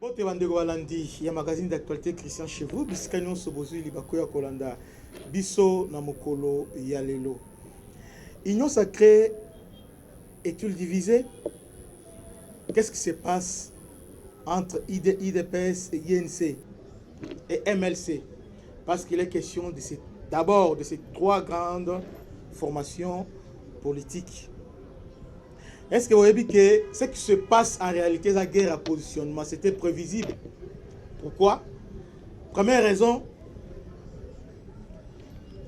Pote bandeko balandi ya magazine d'actualité Christian chez vous bisika nyonso bozwi libako ya kolanda biso na mokolo ya lelo. Union sacrée est-il divisée? Qu'est-ce qui se passe entre IDPS et INC et MLC? Parce qu'il est question d'abord de ces trois grandes formations politiques. Est-ce que vous avez vu que ce qui se passe en réalité, la guerre à positionnement, c'était prévisible? Pourquoi? Première raison,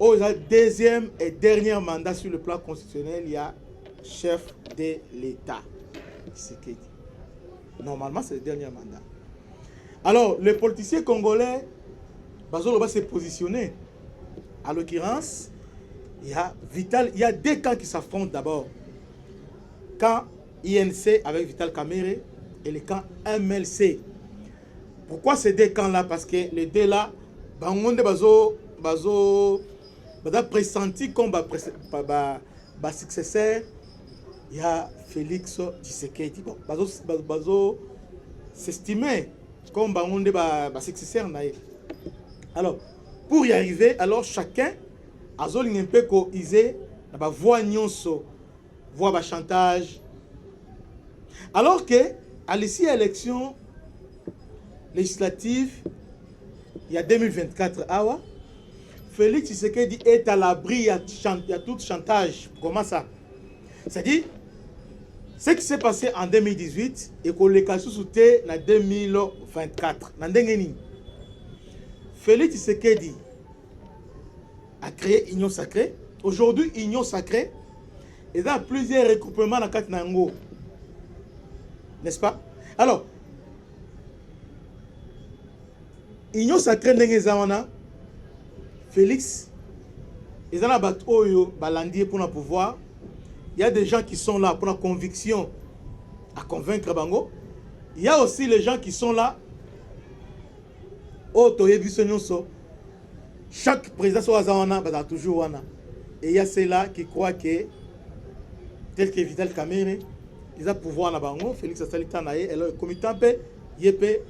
au deuxième et dernier mandat sur le plan constitutionnel, il y a chef de l'État. Normalement, c'est le dernier mandat. Alors, les politiciens congolais, Bazolo va se positionner. À l'occurrence, il y a deux camps qui s'affrontent d'abord. Camp INC avec Vital Kamerhe et le camp MLC. Pourquoi ces deux camps-là? Parce que les deux là, Bangonde bazo pressenti comme successeur, il y a Félix Tshisekedi. Bon, bazo s'estimer comme Bangonde successeur. Alors, pour y arriver, alors chacun a un peu coisé la voix nyonso. Voix chantage. Alors que, à l'issue élection législative, il y a 2024, Félix Tshisekedi est à l'abri, il y a tout chantage. Comment ça? C'est-à-dire, ce qui s'est passé en 2018 et qu'on les a sous-souté en 2024. Félix Tshisekedi a créé Union Sacrée. Aujourd'hui, Union Sacrée, il y a plusieurs regroupements dans le Nango. N'est-ce pas? Alors, Union Sacrée Nengezamana, Félix, ils ont balandier pour le pouvoir. Il y a des gens qui sont là pour la conviction à convaincre Bango. Il y a aussi les gens qui sont là. Chaque président soit toujours wana. Et il y a ceux-là qui croient que tel que Vital Kamerhe, ils ont pouvoir na bango, Félix Salita nae, et le comité pe yepe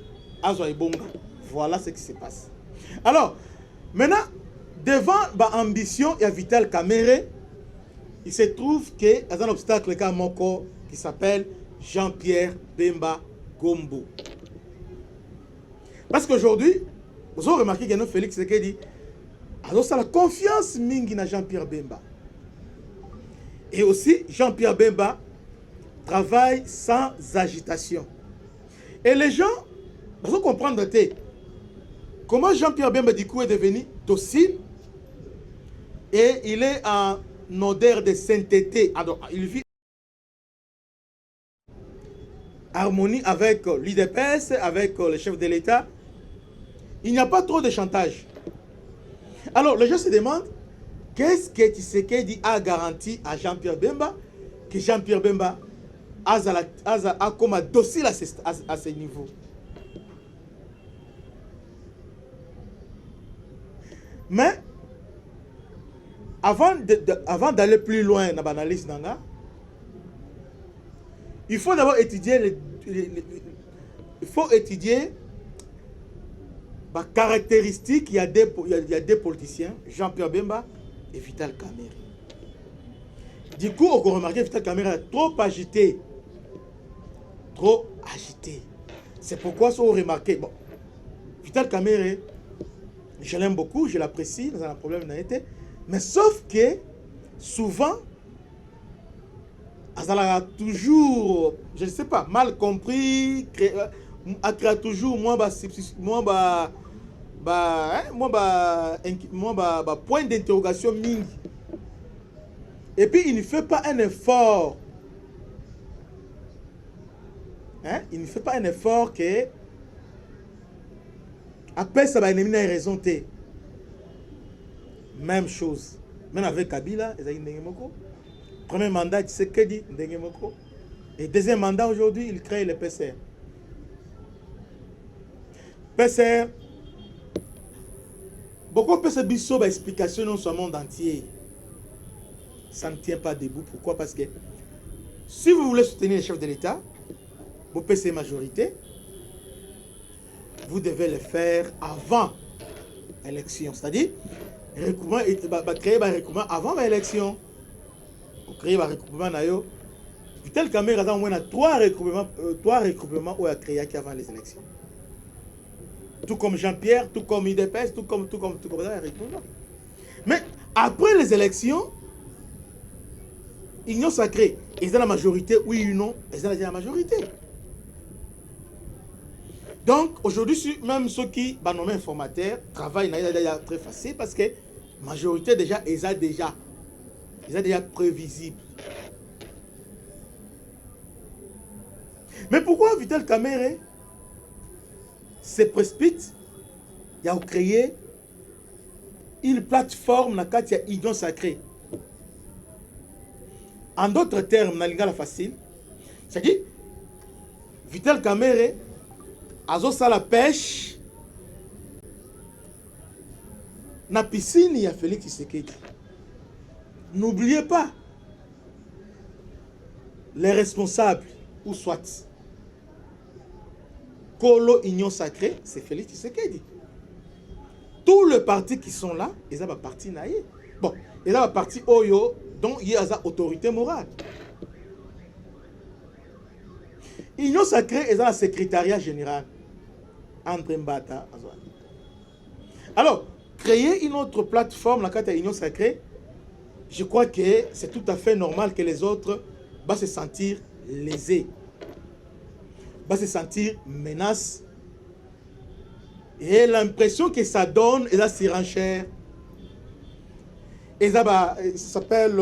azwa ibonga. Voilà ce qui se passe. Alors, maintenant, devant l'ambition de Vital Kamerhe, il se trouve qu'il y a un obstacle qui s'appelle Jean-Pierre Bemba Gombo. Parce qu'aujourd'hui, vous avez remarqué que Félix Tshisekedi a la confiance mingi na Jean-Pierre Bemba. Et aussi, Jean-Pierre Bemba travaille sans agitation. Et les gens, vous comprendre comment Jean-Pierre Bemba du coup est devenu docile et il est en odeur de sainteté. Alors, il vit en harmonie avec l'IDPS, avec le chef de l'État. Il n'y a pas trop de chantage. Alors, les gens se demandent qu'est-ce que Tshisekedi a garanti à Jean-Pierre Bemba que Jean-Pierre Bemba a comme docile à ce niveau. Mais avant d'aller plus loin dans l'analyse, il faut d'abord étudier les caractéristiques. Il y a des politiciens, Jean-Pierre Bemba et Vital Kamerhe. Du coup, on remarque que Vital Kamerhe est trop agité. Trop agité. C'est pourquoi on remarque. Bon, Vital Kamerhe, je l'aime beaucoup, je l'apprécie, dans un problème n'a été. Mais sauf que, souvent, elle a toujours, je ne sais pas, mal compris, a créé toujours point d'interrogation mingi. Et puis il ne fait pas un effort. Hein? Il ne fait pas un effort que après ça va ennemi n'a raison. Même chose. Même avec Kabila, premier mandat, tu sais que dit Ndengemoko. Et deuxième mandat aujourd'hui, il crée le PCR. PCR, beaucoup de ces explications dans ce monde entier. Ça ne tient pas debout. Pourquoi? Parce que si vous voulez soutenir le chef de l'État, vous PC majorité, vous devez le faire avant l'élection. C'est-à-dire, recouvrement créer un recouvrement avant l'élection. Pour créer un recouvrement, Vital Kamerhe a au moins 3 recouvrements où il a créé avant les élections. Tout comme Jean-Pierre, tout comme IDPS, tout comme ça, recouvrement. Mais après les élections, Union Sacrée, ils ont la majorité, oui ou non, ils ont la majorité. Donc, aujourd'hui, même ceux qui sont nommés informateurs travaillent très facile parce que la majorité, déjà, ils sont déjà prévisibles. Mais pourquoi Vital Kamerhe se précipite? Il a créé une plateforme dans laquelle il y a Union Sacrée. En d'autres termes, dans la facile, c'est-à-dire, Vital Kamerhe a la pêche dans la piscine, il y a Félix Tshisekedi. N'oubliez pas, les responsables, ou soit, Kolo Union Sacrée, c'est Félix Tshisekedi. Tous les partis qui sont là, ils ont un parti naïe. Bon, ils ont un parti Oyo, dont il y a une autorité morale. Union Sacrée, ils ont un secrétariat général. André Mbata. Alors, créer une autre plateforme, la carte Union Sacrée, je crois que c'est tout à fait normal que les autres vont se sentir lésés, vont se sentir menacés. Et l'impression que ça donne est la surenchère. Et ça s'appelle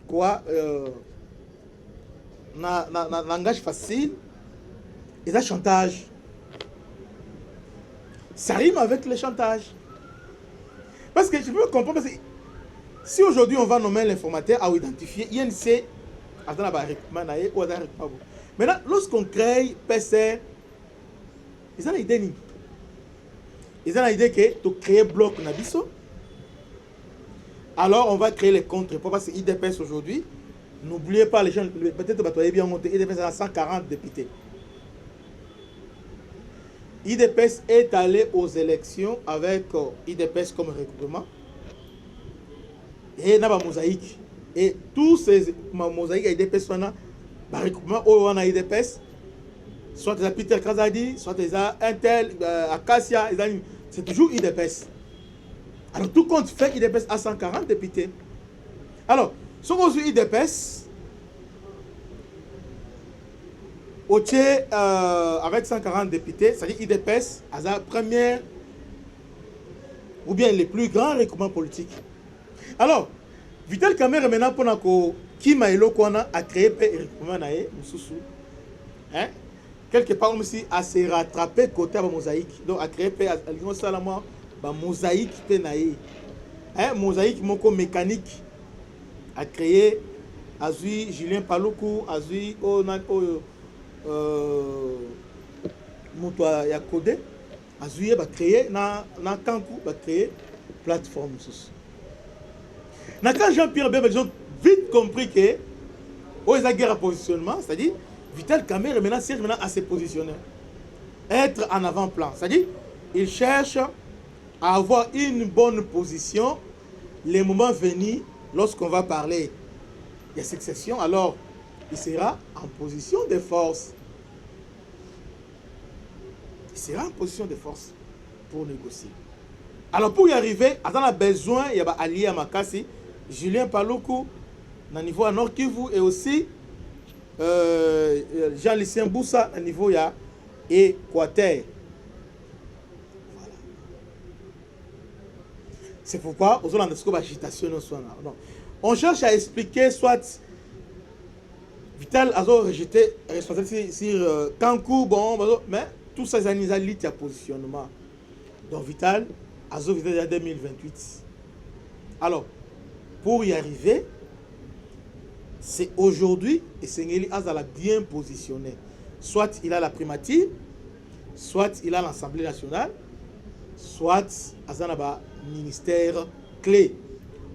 quoi? Langage facile. Et ça chantage. Ça rime avec le chantage. Parce que je peux comprendre, parce que si aujourd'hui on va nommer l'informateur à identifier, INC, maintenant, lorsqu'on crée PCR, ils ont l'idée. Ils ont l'idée que tu crées bloc Nabiso. Alors on va créer les contre. Parce que IDPS aujourd'hui, n'oubliez pas les gens, peut-être que vous avez bien monté, IDPS a 140 députés. IDPS est allé aux élections avec IDPS comme regroupement et il y a une mosaïque. Et tous ces mosaïques IDPS sont un regroupement où on a IDPS, soit des Peter Kazadi, soit des Intel, Acacia, c'est toujours IDPS. Alors tout compte fait, IDPS a 140 députés. Alors, si on a IDPS, avec 140 députés, c'est-à-dire IDPS, à la première, ou bien les plus grands regroupements politiques. Alors, Vital Kamerhe maintenant, pour qui a créé le regroupement, quelque part aussi, à se rattraper côté de la mosaïque. Donc, à créer la mosaïque, mosaïque mécanique, à créer, à Julien Paluku, à moto ya codé azuye ba créer na Kankou ba créer plateforme sous. Na quand Jean-Pierre Bemba ils ont vite compris que ils ont guerre à positionnement, c'est-à-dire Vital Kamerhe maintenant cherche à se positionner, être en avant-plan, c'est-à-dire il cherche à avoir une bonne position les moments venus lorsqu'on va parler de succession, alors il sera en position de force. Il sera en position de force pour négocier. Alors pour y arriver, on a besoin, il y a allié à Makassi, Julien Paluku, au niveau à Nord Kivu, et aussi Jean-Lucien Boussa, au niveau à Équateur. Voilà. C'est pourquoi, aux Hollandais, agitation, on cherche à expliquer soit Vital a rejeté responsabilité sur Kankou, bon, mais tout ça, c'est un positionnement. Donc Vital a rejeté en 2028. Alors, pour y arriver, c'est aujourd'hui, et Sengeli Azala bien positionné. Soit il a la primature, soit il a l'Assemblée nationale, soit Azanaba ministère clé.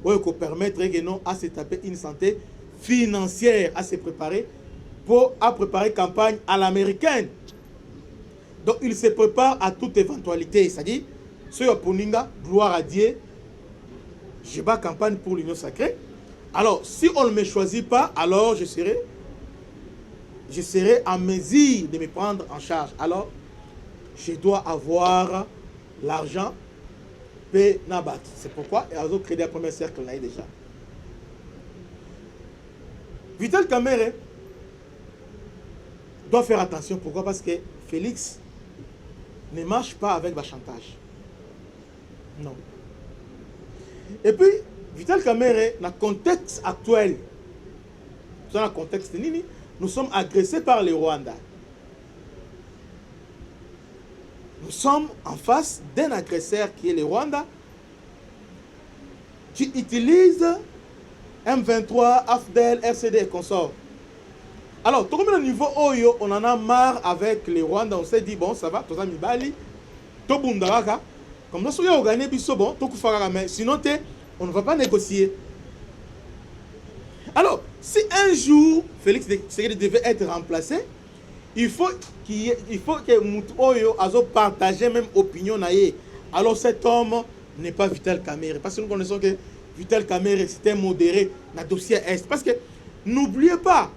Pour permettre à se taper une santé financière, à se préparer pour préparer campagne à l'américaine. Donc il se prépare à toute éventualité. C'est-à-dire, ce Poninga, gloire à Dieu, je bats campagne pour l'union sacrée. Alors, si on ne me choisit pas, alors je serai en mesure de me prendre en charge. Alors, je dois avoir l'argent pour n'abattre. C'est pourquoi ils ont créé le premier cercle là déjà. Vital Kamerhe doit faire attention. Pourquoi? Parce que Félix ne marche pas avec le chantage. Non. Et puis, Vital Kamerhe, dans le contexte actuel, dans le contexte nini, nous sommes agressés par les Rwandais. Nous sommes en face d'un agresseur qui est le Rwanda, qui utilise M23, AFDEL, RCD et consorts. Alors, tout comme le niveau Oyo, on en a marre avec les Rwandais. On s'est dit, bon, ça va, tout ça, Mibali, tout Bundaraka. Comme ça, si on gagne, bon, tout mais sinon, on ne va pas négocier. Alors, si un jour, Félix Tshisekedi devait être remplacé, il faut que Oyo azo partager même opinion naie. Alors cet homme n'est pas Vital Kamerhe. Parce que nous connaissons que Vital Kamerhe c'était modéré dans le dossier Est. Parce que n'oubliez pas,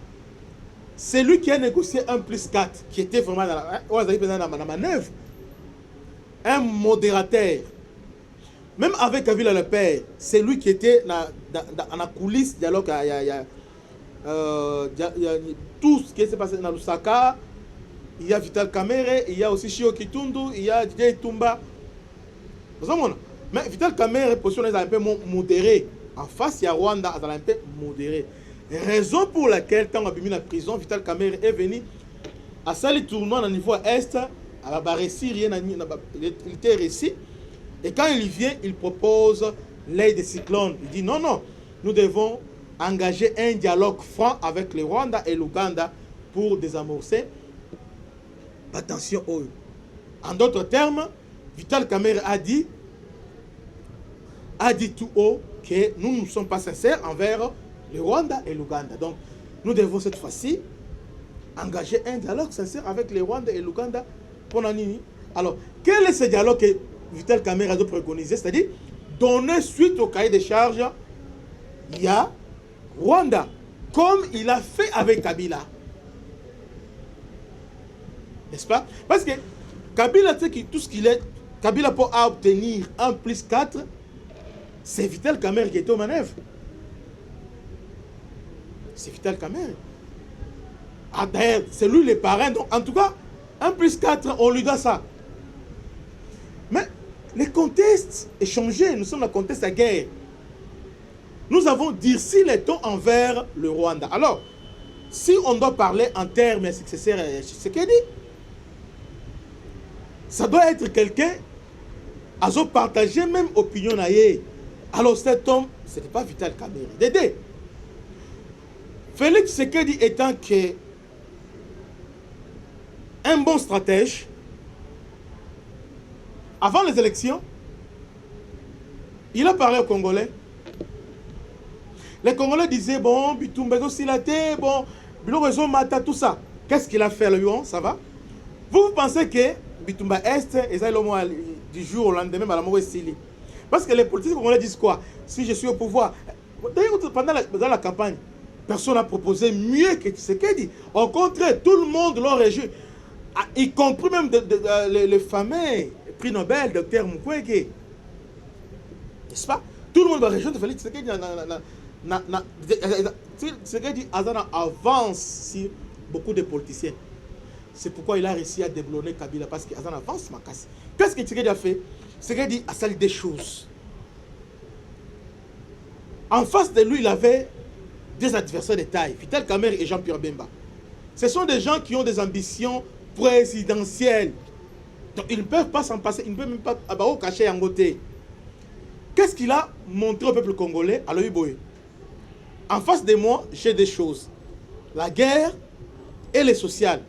c'est lui qui a négocié 1+4, qui était vraiment dans la manœuvre. Un modérateur. Même avec Kabila le père, c'est lui qui était dans la coulisse dialogue. Il y a tout ce qui s'est passé dans Lusaka. Il y a Vital Kamerhe, il y a aussi Shio Kitundu, il y a Didier Tumba. Mais Vital Kamerhe, position est un peu modérée. En face, il y a Rwanda, elle est un peu modérée. Raison pour laquelle, quand on a mis la prison, Vital Kamerhe est venu à salle tournoi au niveau Est, à la Baressi, il était réussi. Et quand il vient, il propose l'aide des cyclones. Il dit non, non, nous devons engager un dialogue franc avec le Rwanda et l'Ouganda pour désamorcer. Attention, oh. En d'autres termes, Vital Kamerhe a dit tout haut que nous ne sommes pas sincères envers le Rwanda et l'Ouganda. Donc, nous devons cette fois-ci engager un dialogue sincère avec le Rwanda et l'Ouganda pour Nanini. Alors, quel est ce dialogue que Vital Kamerhe a préconisé? C'est-à-dire, donner suite au cahier des charges, il y a Rwanda, comme il a fait avec Kabila. N'est-ce pas? Parce que Kabila, tout ce qu'il est, Kabila pour obtenir 1+4, c'est Vital Kamerhe qui était aux manœuvres. C'est Vital Kamerhe. Ah, d'ailleurs, c'est lui le parrain. Donc, en tout cas, 1+4, on lui doit ça. Mais le contexte est changé. Nous sommes dans le contexte de guerre. Nous avons durci les tons envers le Rwanda. Alors, si on doit parler en termes successeurs, c'est ce qu'il dit. Ça doit être quelqu'un à partager même opinion naïe. Alors cet homme, ce n'était pas Vital Kamerhe. Dédé. Félix Tshisekedi étant que un bon stratège, avant les élections, il a parlé aux Congolais. Les Congolais disaient, bon, Bitumbezo Silate, bon, Bilorezo Mata, tout ça. Qu'est-ce qu'il a fait, le Lyon? Ça va? Vous pensez que Bitumba Est, et ça, du jour au lendemain, à la mort Sili. Parce que les politiciens congolais disent quoi? Si je suis au pouvoir. D'ailleurs, dans la campagne, personne n'a proposé mieux que Tshisekedi. Au contraire, tout le monde l'a réjoui. Y compris même le fameux prix Nobel, Dr Mukwege. N'est-ce pas? Tout le monde va rejoindre Félix Tshisekedi. Tshisekedi avance sur beaucoup de politiciens. C'est pourquoi il a réussi à déblonner Kabila, parce qu'il avance ma casse. Qu'est-ce que Tshisekedi a fait? Tshisekedi a sali des choses. En face de lui, il avait des adversaires de taille, Vital Kamerhe et Jean-Pierre Bemba. Ce sont des gens qui ont des ambitions présidentielles. Donc ils ne peuvent pas s'en passer, ils ne peuvent même pas cacher en côté. Qu'est-ce qu'il a montré au peuple congolais à l'Oïboé? En face de moi, j'ai des choses. La guerre et le social.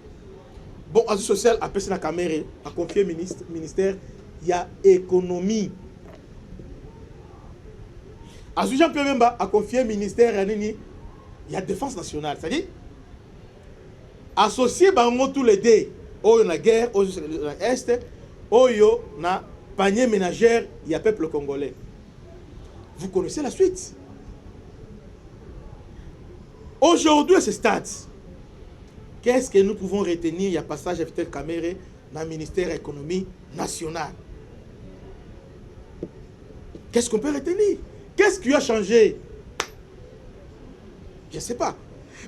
Bon, à ce social, après c'est la Kamerhe, a confié ministère, il y a économie. À ce Jean-Pierre Bemba a confié ministère, il y a défense nationale. C'est-à-dire, associer Bango tous les deux, oyo na guerre, oyo na est, oyo na panier ménagère, il y a peuple congolais. Vous connaissez la suite. Aujourd'hui, à ce stade, qu'est-ce que nous pouvons retenir? Il y a passage à Vital Kamerhe dans le ministère de l'économie nationale. Qu'est-ce qu'on peut retenir? Qu'est-ce qui a changé? Je ne sais pas.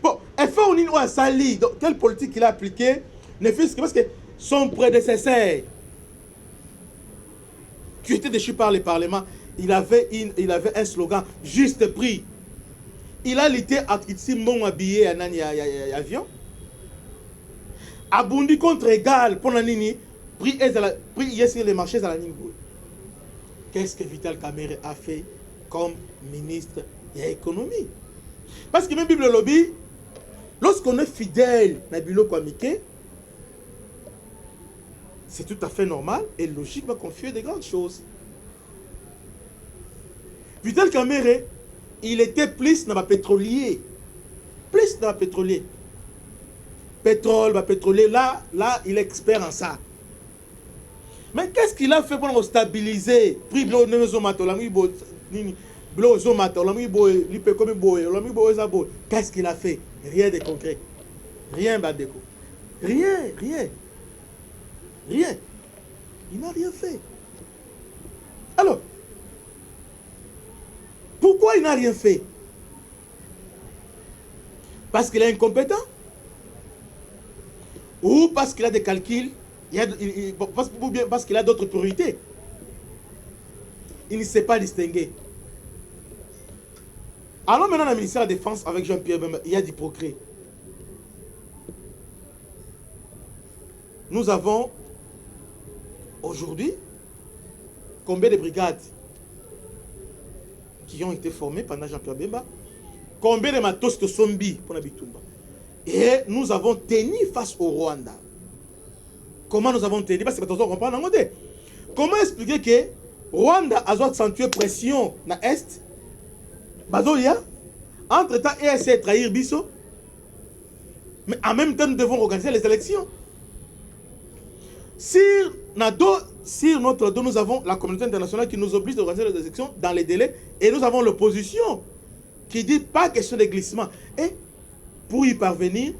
Bon, FAO a sali, quelle politique il a appliquée? Ne fût-ce que parce que son prédécesseur, qui était déchu par le Parlement, il avait un slogan, juste prix. Il a lutté à Kitsimon habillé à avion. Abundi contre égal pour la nini, prix sur les marchés à la nini. Qu'est-ce que Vital Kamerhe a fait comme ministre de l'économie? Parce que même Bible Lobby, lorsqu'on est fidèle à Bilo Kwamike, c'est tout à fait normal et logique de confier des grandes choses. Vital Kamerhe, il était plus dans le pétrolier. Plus dans le pétrolier. Pétrole, pétrolier, là, il est expert en ça. Mais qu'est-ce qu'il a fait pour stabiliser? Qu'est-ce qu'il a fait? Rien de concret. Rien, Badeko. Rien. Il n'a rien fait. Alors, pourquoi il n'a rien fait? Parce qu'il est incompétent? Ou parce qu'il a des calculs? Parce qu'il a d'autres priorités? Il ne sait pas distinguer. Alors maintenant, le ministère de la Défense avec Jean-Pierre Bemba, il y a du progrès. Nous avons aujourd'hui combien de brigades qui ont été formées pendant Jean-Pierre Bemba? Combien de matos de Sombi pour la Bitumba? Et nous avons tenu face au Rwanda. Comment nous avons tenu? Parce que nous comprenons. Comment expliquer que Rwanda a accentué pression dans l'Est? Entre-temps, EAC trahir Bisso. Mais en même temps, nous devons organiser les élections. Sur notre dos, nous avons la communauté internationale qui nous oblige d'organiser les élections dans les délais. Et nous avons l'opposition qui dit pas question de glissement. Et pour y parvenir,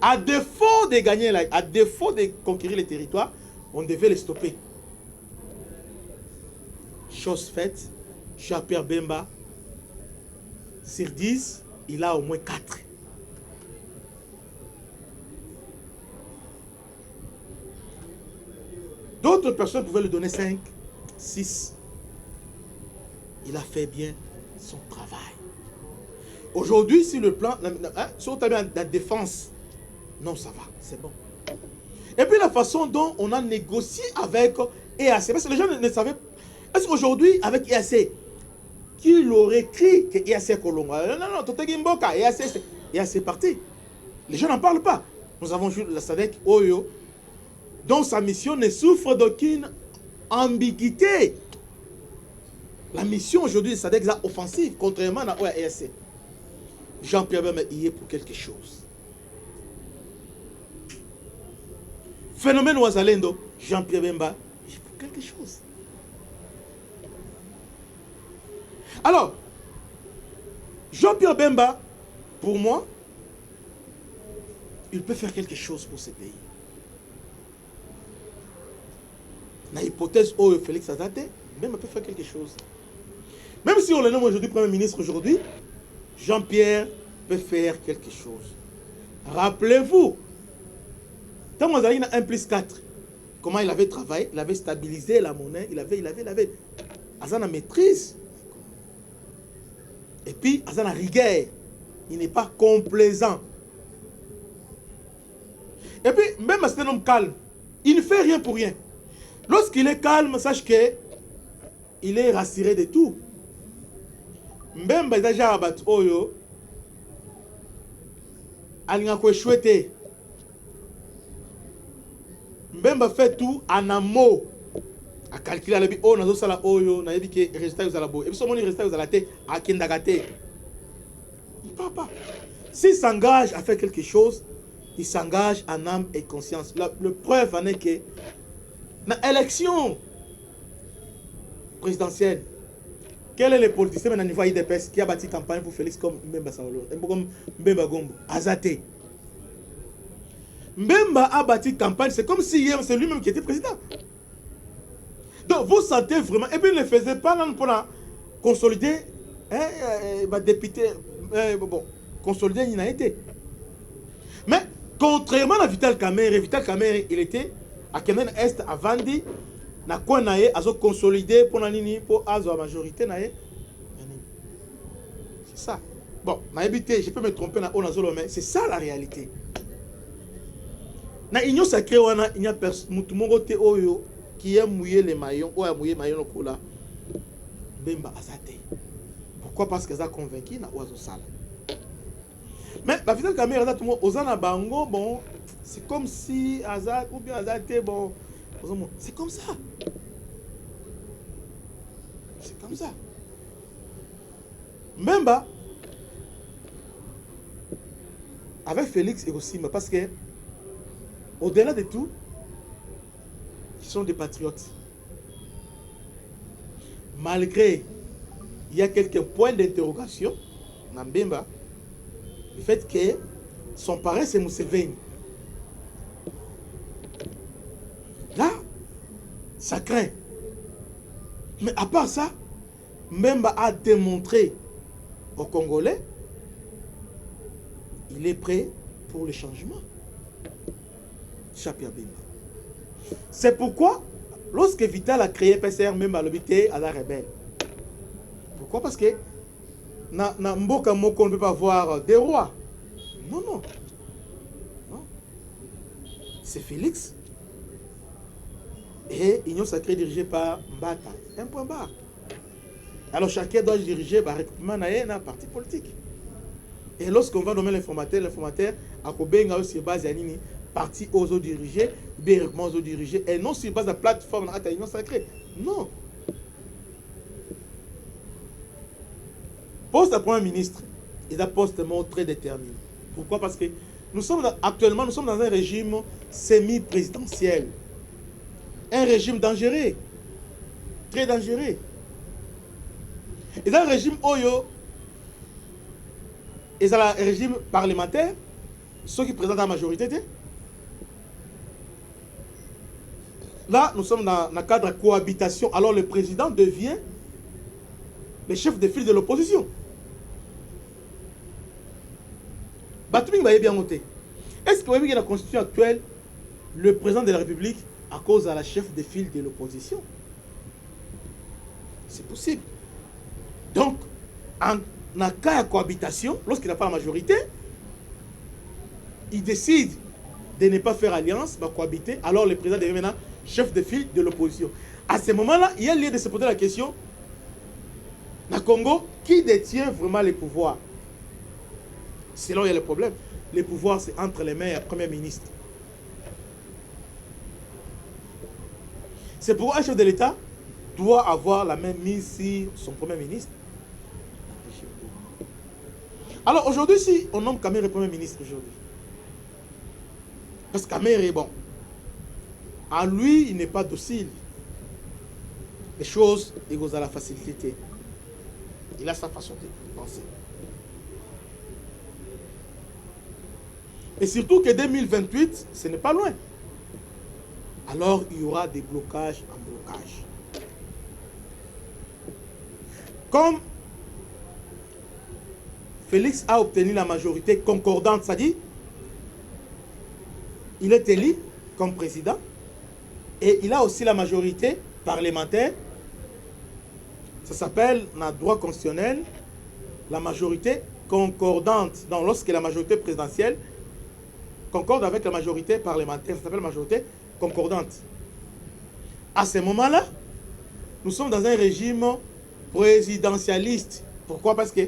à défaut de gagner, à défaut de conquérir les territoires, on devait les stopper. Chose faite, Jean-Pierre Bemba, sur 10, il a au moins 4. D'autres personnes pouvaient lui donner 5, 6. Il a fait bien son travail. Aujourd'hui, sur le plan, sur la défense, non, ça va, c'est bon. Et puis la façon dont on a négocié avec EAC, parce que les gens ne savaient pas. Est-ce qu'aujourd'hui, avec EAC, qui l'aurait cru que EAC Colombo? Non, Totegi Mboka, EAC c'est parti. Les gens n'en parlent pas. Nous avons joué la SADC Oyo, dont sa mission ne souffre d'aucune ambiguïté. La mission aujourd'hui de SADC est offensive, contrairement à EAC. Jean-Pierre Bemba y est pour quelque chose. Phénomène Ouazalendo, Jean-Pierre Bemba y est pour quelque chose. Alors, Jean-Pierre Bemba, pour moi, il peut faire quelque chose pour ce pays. Dans l'hypothèse où Félix Azate, Bemba peut faire quelque chose. Même si on le nomme aujourd'hui Premier ministre aujourd'hui, Jean-Pierre peut faire quelque chose. Rappelez-vous, quand on a eu 1+4, comment il avait travaillé, il avait stabilisé la monnaie, il avait. Azana maîtrise. Et puis, Azana rigueur. Il n'est pas complaisant. Et puis, même c'est un homme calme. Il ne fait rien pour rien. Lorsqu'il est calme, sache que il est rassuré de tout. Même déjà abat oyo, alinga ko chouette. Même fait tout en amont. A calculer la bi o nazo sala oyo, na yebi ke résultat yo sala bo. Et puis son résultat yo sala te a kendagate. Il parle pas. S'il s'engage à faire quelque chose, il s'engage en âme et conscience. Le preuve en est que dans l'élection présidentielle, quel est le politicien au niveau IDPS qui a bâti campagne pour Félix comme Mbemba Sawolo, comme Mbemba Gombo, Azate. Mbemba a bâti campagne, c'est comme si c'est lui-même qui était président. Donc vous sentez vraiment, et puis il ne le faisait pas là pour consolider, député, bon, consolider, il n'a été. Mais contrairement à Vital Kamerhe, il était à Kenan Est, à Vandi, na quoi nae azo consolider pour la majorité nae. C'est ça. Bon, je peux me tromper na onazolo, mais c'est ça la réalité. Na union sacrée wana il y a mutumongo te oyo qui a mouillé les maillons, ou a mouillé maillon kola. Bemba azate. Pourquoi? Parce qu'ils ont convaincu na oazo sala. Mais la Vital Kamerhe azate mo ozana bango bon, c'est comme si azate ou bien azate bon. C'est comme ça. C'est comme ça. Mbemba, avec Félix et aussi, parce que, au-delà de tout, ils sont des patriotes. Malgré, il y a quelques points d'interrogation dans Mbemba, le fait que son parrain, c'est Museveni. Là, ça craint. Mais à part ça, Mbemba a démontré aux Congolais, il est prêt pour le changement. Chapia Bemba. C'est pourquoi, lorsque Vital a créé PCR, Mbemba l'habité à la rebelle. Pourquoi? Parce que dans Mboka Moko, on ne peut pas avoir des rois. Non, non. Non. C'est Félix. Et Union Sacrée dirigée par Mbata. Un point barre. Alors chacun doit diriger par recrutement dans un parti politique. Et lorsqu'on va nommer l'informateur a Kobenga sur base de parti aux dirigés, bien recrutement aux dirigés, et non sur base de plateforme à Union Sacrée. Non. Poste à Premier ministre, il a un poste très déterminé. Pourquoi? Parce que actuellement, nous sommes dans un régime semi-présidentiel. Un régime dangereux, très dangereux. Et dans le régime Oyo, et dans le régime parlementaire, ceux qui présentent la majorité, là, nous sommes dans le cadre de cohabitation. Alors le président devient le chef de file de l'opposition. Batuming va bien monter. Est-ce que vous voyez que la constitution actuelle, le président de la République, à cause de la chef de file de l'opposition? C'est possible. Donc, en cas de cohabitation, lorsqu'il n'a pas la majorité, il décide de ne pas faire alliance, va cohabiter, alors le président devient maintenant chef de file de l'opposition. À ce moment-là, il y a lieu de se poser la question, dans le Congo, qui détient vraiment les pouvoirs? C'est là où il y a le problème. Les pouvoirs, c'est entre les mains du Premier ministre. C'est pourquoi un chef de l'État doit avoir la même mise sur son Premier ministre. Alors aujourd'hui, si on nomme Kamerhe Premier ministre aujourd'hui, parce que Kamerhe est bon, en lui, il n'est pas docile. Les choses, il goûte à la facilité. Il a sa façon de penser. Et surtout que 2028, ce n'est pas loin. Alors, il y aura des blocages en blocage. Comme Félix a obtenu la majorité concordante, c'est-à-dire, il est élu comme président et il a aussi la majorité parlementaire. Ça s'appelle, dans le droit constitutionnel, la majorité concordante. Donc, lorsque la majorité présidentielle concorde avec la majorité parlementaire, ça s'appelle majorité concordante. À ce moment-là, nous sommes dans un régime présidentialiste. Pourquoi? Parce que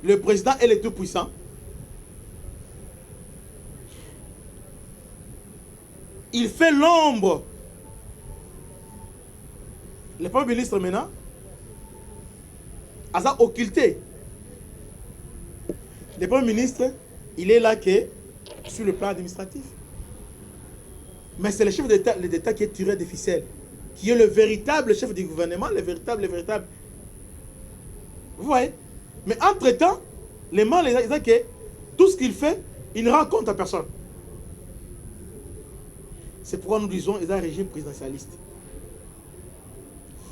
le président est le tout-puissant. Il fait l'ombre. Le Premier ministre maintenant a occulté. Le Premier ministre, il est là que sur le plan administratif. Mais c'est le chef d'État qui est tiré des ficelles, qui est le véritable chef du gouvernement, le véritable. Vous voyez? Mais entre-temps, les gens, que tout ce qu'il fait, il ne rend compte à personne. C'est pourquoi nous disons qu'il y a un régime présidentialiste.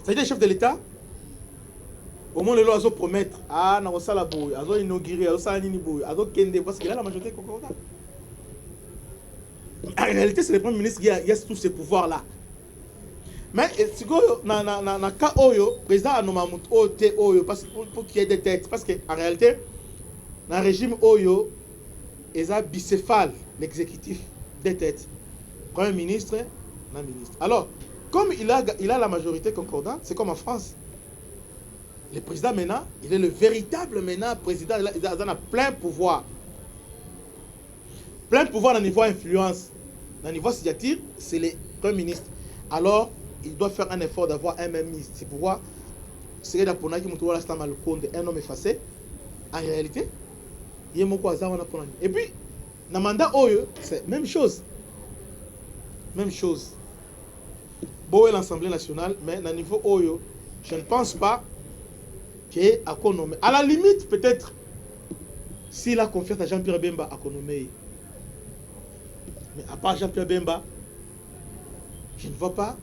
C'est-à-dire le chef de l'État, au moins, le loi doit promettre, ah, on va la bouille, on va inaugurer, on va nini bouille, on va kende, parce qu'il a la majorité concordante. En réalité, c'est le Premier ministre qui a tous ces pouvoirs-là. Mais si vous avez un cas où le président a nommé Oyo, pour qu'il y ait des têtes, parce qu'en réalité, dans le régime Oyo, il y a bicéphale, l'exécutif, des têtes. Premier ministre, non ministre. Alors, comme il a la majorité concordante, c'est comme en France. Le président maintenant, il est le véritable maintenant président, il a plein pouvoir. Plein pouvoir dans le niveau influence. Dans le niveau signature, c'est le Premier ministre. Alors, il doit faire un effort d'avoir un même ministre. C'est pourquoi, c'est un homme effacé. En réalité, il y a mon cousin. Et puis, dans le mandat Oyo, c'est la même chose. Même chose. Bon, l'Assemblée nationale, mais dans le niveau Oyo, je ne pense pas qu'il a nommé. À la limite, peut-être, s'il a confiance à Jean-Pierre Bemba, à nommer. Mais à part Jean-Pierre Bemba, je ne vois pas.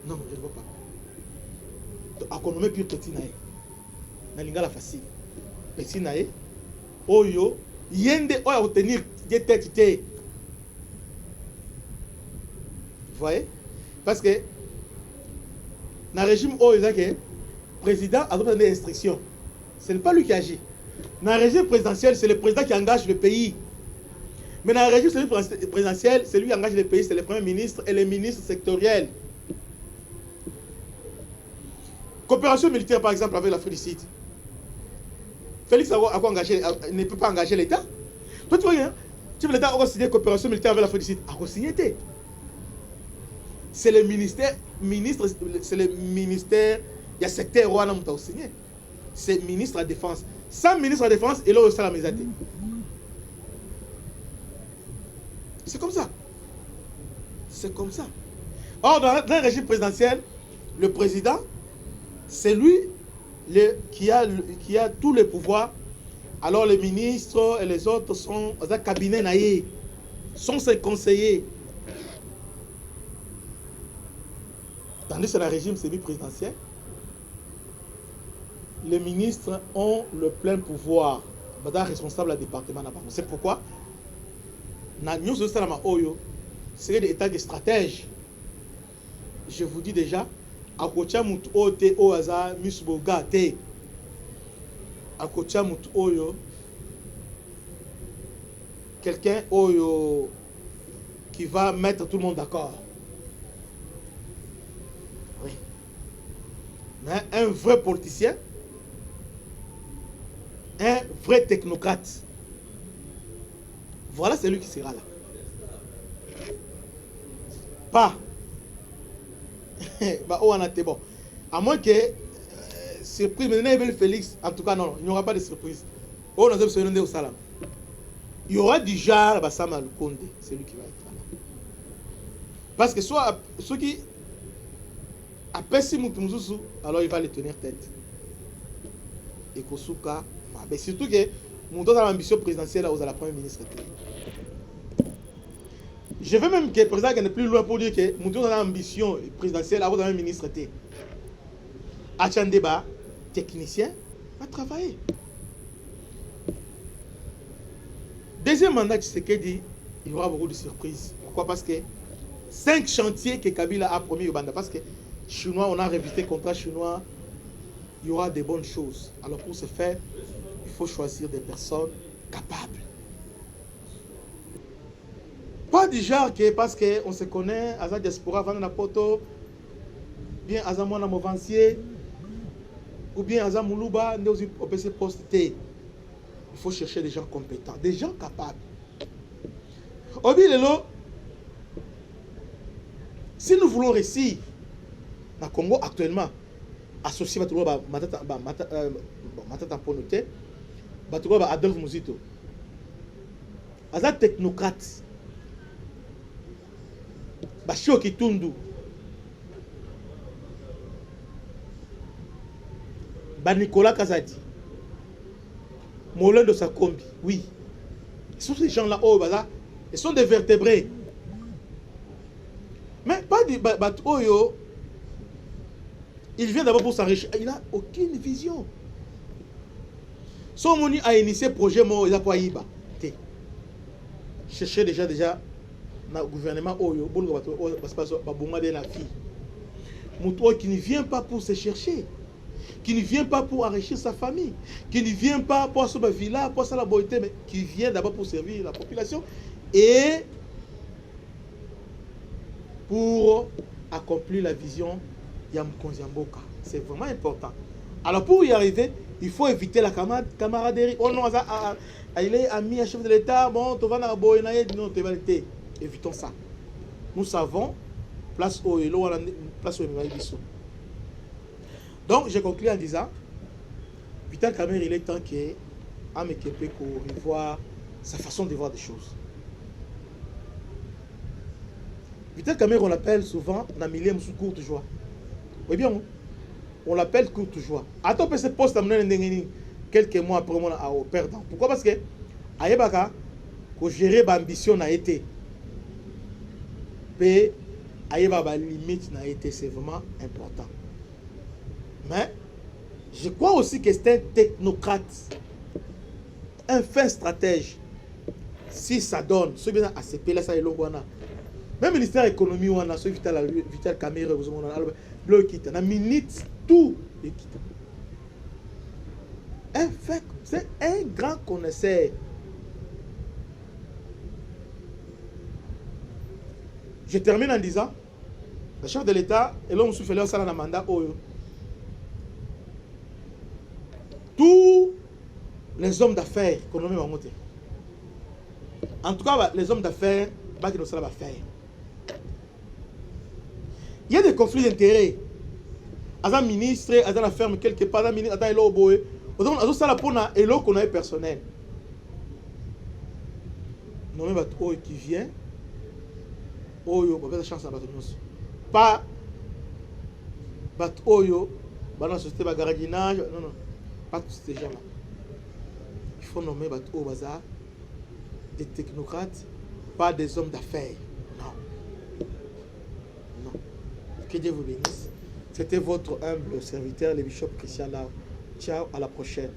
Non, je ne vois pas. À nommer plus petit naïe. Nalinga facile. Petit naïe. Oyo. Yende oya obtenir des têtes. Vous voyez? Parce que dans le régime Oyo, le président a donné des instructions. Ce n'est pas lui qui agit. Dans le régime présidentiel, c'est le président qui engage le pays. Mais dans le régime présidentiel, c'est lui qui engage le pays, c'est le Premier ministre et les ministres sectoriels. Coopération militaire, par exemple, avec l'Afrique du Sud. Félix a engagé, ne peut pas engager l'État. Toi, tu vois, hein? Tu veux l'État a signé coopération militaire avec l'Afrique du Sud. A signé. C'est le ministère, c'est le ministère, il y a secteur roi qui a signé. C'est ministre de la Défense. Sans ministre de la Défense, il a aussi la misate. C'est comme ça. C'est comme ça. Or, dans un régime présidentiel, le président, c'est lui qui a tous les pouvoirs. Alors les ministres et les autres sont dans un cabinet naïe, sont ses conseillers. Tandis que dans le régime semi-présidentiel, les ministres ont le plein pouvoir. Ils sont responsables du département. C'est pourquoi c'est des états de stratège. Je vous dis déjà, à côté de Oaza, Misbogate, à côté de Oyo, quelqu'un Oyo qui va mettre tout le monde d'accord. Oui. Mais un vrai politicien, un vrai technocrate. Voilà celui qui sera là. Pas. Bah, on a été bon. À moins que surprise, mais Félix, en tout cas, non, il n'y aura pas de surprise. On a besoin au salam. Il y aura du genre, bah, Sama Lukonde, c'est lui qui va être là. Parce que soit ceux qui apprécient Moutoumzouzou, alors il va les tenir tête. Et Kosuka, mais surtout que Moutoumzouzou a l'ambition présidentielle aux la première ministre. Je veux même que le président n'est plus loin pour dire que Moutoumzouzou a l'ambition présidentielle aux la ministre. Achandeba, technicien, va travailler. Deuxième mandat, tu sais qu'il dit, il y aura beaucoup de surprises. Pourquoi? Parce que 5 chantiers que Kabila a promis au Banda. Parce que Chinois, on a révisé le contrat chinois, il y aura des bonnes choses. Alors pour ce faire, il faut choisir des personnes capables. Pas du genre que parce qu'on se connaît, Aza Diaspora, Vanda Poto, bien Aza Mwana Movansier, ou bien Aza Moulouba, nous au PC Post T. Il faut chercher des gens compétents, des gens capables. Obi Lelo, si nous voulons réussir, dans le Congo actuellement, associé à Matata Ponote, Adolphe Mouzito. aza technocrate Bashio Kitundu Nicolas Kazadi Molin de Sakombi, oui. Ce sont ces gens-là, oh, bah, ils sont des vertébrés. Mais pas des Oyo. Il vient d'abord pour s'enrichir. Il n'a aucune vision. Son moni a initié le projet, il a pas Iba. Chercher déjà dans le gouvernement Oyo, la fille. Moutou qui ne vient pas pour se chercher, qui ne vient pas pour enrichir sa famille, qui ne vient pas pour sa villa, pour sa beauté, mais qui vient d'abord pour servir la population et pour accomplir la vision Yamkonziamboka. C'est vraiment important. Alors pour y arriver, il faut éviter la camaraderie. Oh non, il est ami à chef de l'État, bon, tu vas dans la boénaïe, non, tu vas l'été. Évitons ça. Nous savons, place au Bisso. Donc, j'ai conclu en disant, Vital Kamerhe, il est temps qu'il revoie sa façon de voir des choses. Vital Kamerhe, on l'appelle souvent Namilé Moussou courte joie. Oui bien, on l'appelle courte joie. Attends, ce poste à quelques mois après moi à perdre. Pourquoi? Parce que Ayebaka, que gérer l'ambition n'a été. Et Ayebaba limite n'a été, c'est vraiment important. Mais je crois aussi que c'est un technocrate, un fin stratège. Si ça donne, ce bien à ce pays là, ça est long. Même le ministère de l'économie, on a ce Vital Kamerhe, on a minute tout équité. C'est un grand connaisseur. Je termine en disant, le chef de l'État, et l'homme souffle là, ça a un mandat. Tous les hommes d'affaires, économie va monter. En tout cas, les hommes d'affaires, qui nous savent faire. Il y a des conflits d'intérêts. As un ministre, as la ferme quelque part, as un ministre, as un boy. As ça la pona et l'eau qu'on a personnel. Non mais qui vient. Oyo, on va faire chance à Batonos. Pas Oyo, dans la société de gardiennage, non, pas tous ces gens-là. Il faut nommer Oyo Bazar des technocrates, pas des hommes d'affaires. Non. Non. Que Dieu vous bénisse. C'était votre humble serviteur, le bishop Christian Lao. Ciao, à la prochaine.